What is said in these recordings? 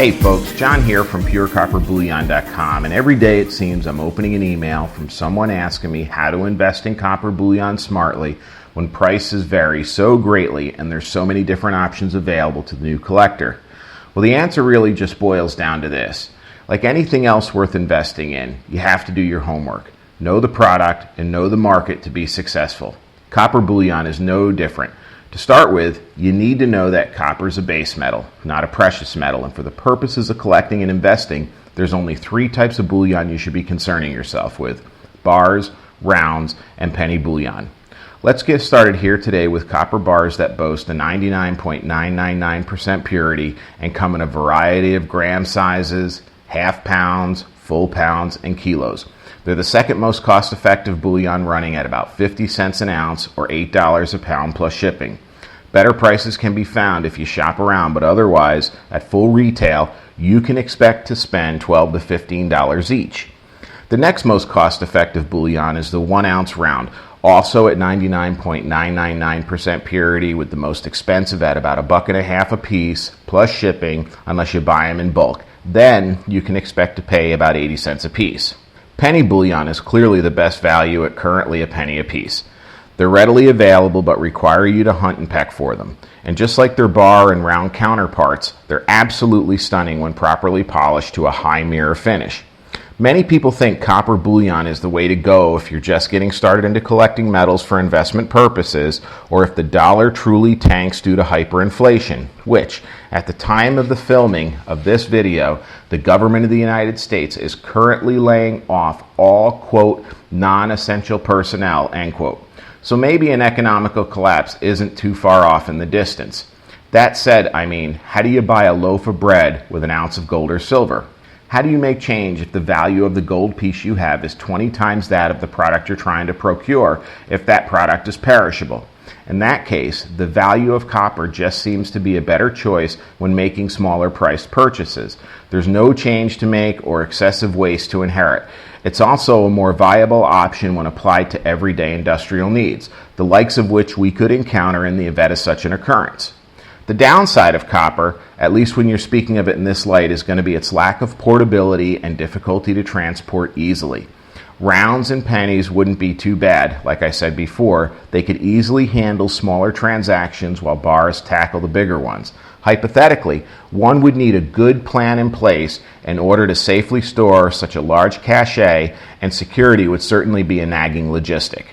Hey folks, John here from PureCopperBullion.com, and every day it seems I'm opening an email from someone asking me how to invest in copper bullion smartly when prices vary so greatly and there's so many different options available to the new collector. Well, the answer really just boils down to this. Like anything else worth investing in, you have to do your homework, know the product, and know the market to be successful. Copper bullion is no different. To start with, you need to know that copper is a base metal, not a precious metal, and for the purposes of collecting and investing, there's only 3 types of bullion you should be concerning yourself with: bars, rounds, and penny bullion. Let's get started here today with copper bars that boast a 99.999% purity and come in a variety of gram sizes, half pounds, full pounds, and kilos. They're the second most cost-effective bullion, running at about 50 cents an ounce or $8 a pound plus shipping. Better prices can be found if you shop around, but otherwise, at full retail, you can expect to spend $12 to $15 each. The next most cost-effective bullion is the 1 ounce round, also at 99.999% purity, with the most expensive at about $1.50 a piece plus shipping unless you buy them in bulk. Then you can expect to pay about 80 cents a piece. Penny bullion is clearly the best value at currently a penny a piece. They're readily available but require you to hunt and peck for them. And just like their bar and round counterparts, they're absolutely stunning when properly polished to a high mirror finish. Many people think copper bullion is the way to go if you're just getting started into collecting metals for investment purposes, or if the dollar truly tanks due to hyperinflation, which, at the time of the filming of this video, the government of the United States is currently laying off all, quote, non-essential personnel, end quote. So maybe an economical collapse isn't too far off in the distance. That said, how do you buy a loaf of bread with an ounce of gold or silver? How do you make change if the value of the gold piece you have is 20 times that of the product you're trying to procure if that product is perishable? In that case, the value of copper just seems to be a better choice when making smaller priced purchases. There's no change to make or excessive waste to inherit. It's also a more viable option when applied to everyday industrial needs, the likes of which we could encounter in the event of such an occurrence. The downside of copper, at least when you're speaking of it in this light, is going to be its lack of portability and difficulty to transport easily. Rounds and pennies wouldn't be too bad. Like I said before, they could easily handle smaller transactions while bars tackle the bigger ones. Hypothetically, one would need a good plan in place in order to safely store such a large cache, and security would certainly be a nagging logistic.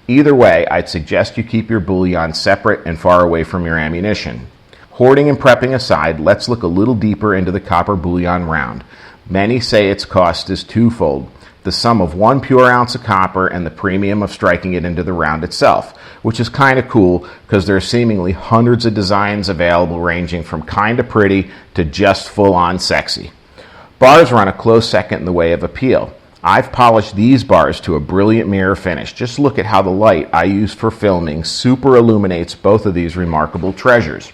Either way, I'd suggest you keep your bullion separate and far away from your ammunition. Hoarding and prepping aside, let's look a little deeper into the copper bullion round. Many say its cost is twofold: the sum of 1 pure ounce of copper and the premium of striking it into the round itself, which is kind of cool because there are seemingly hundreds of designs available, ranging from kind of pretty to just full-on sexy. Bars run a close second in the way of appeal. I've polished these bars to a brilliant mirror finish. Just look at how the light I use for filming super illuminates both of these remarkable treasures.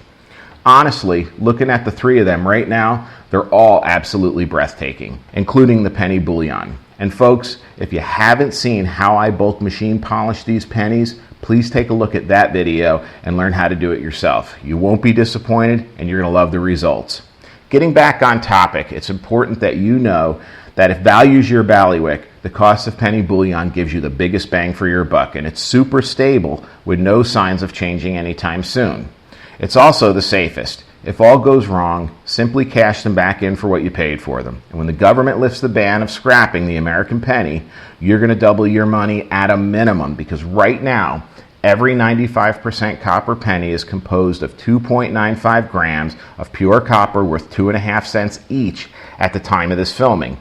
Honestly, looking at the 3 of them right now, they're all absolutely breathtaking, including the penny bullion. And folks, if you haven't seen how I bulk machine polish these pennies, please take a look at that video and learn how to do it yourself. You won't be disappointed, and you're going to love the results. Getting back on topic, it's important that you know that if value's your bailiwick, the cost of penny bullion gives you the biggest bang for your buck, and it's super stable with no signs of changing anytime soon. It's also the safest. If all goes wrong, simply cash them back in for what you paid for them. And when the government lifts the ban of scrapping the American penny, you're going to double your money at a minimum, because right now, every 95% copper penny is composed of 2.95 grams of pure copper worth 2.5 cents each at the time of this filming.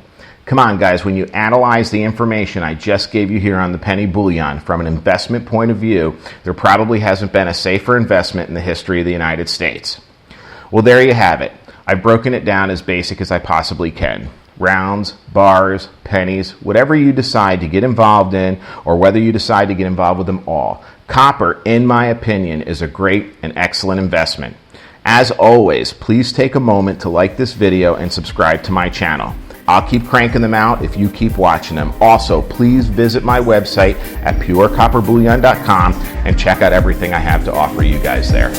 Come on, guys, when you analyze the information I just gave you here on the penny bullion from an investment point of view, there probably hasn't been a safer investment in the history of the United States. Well, there you have it. I've broken it down as basic as I possibly can. Rounds, bars, pennies, whatever you decide to get involved in, or whether you decide to get involved with them all. Copper, in my opinion, is a great and excellent investment. As always, please take a moment to like this video and subscribe to my channel. I'll keep cranking them out if you keep watching them. Also, please visit my website at PureCopperBullion.com and check out everything I have to offer you guys there.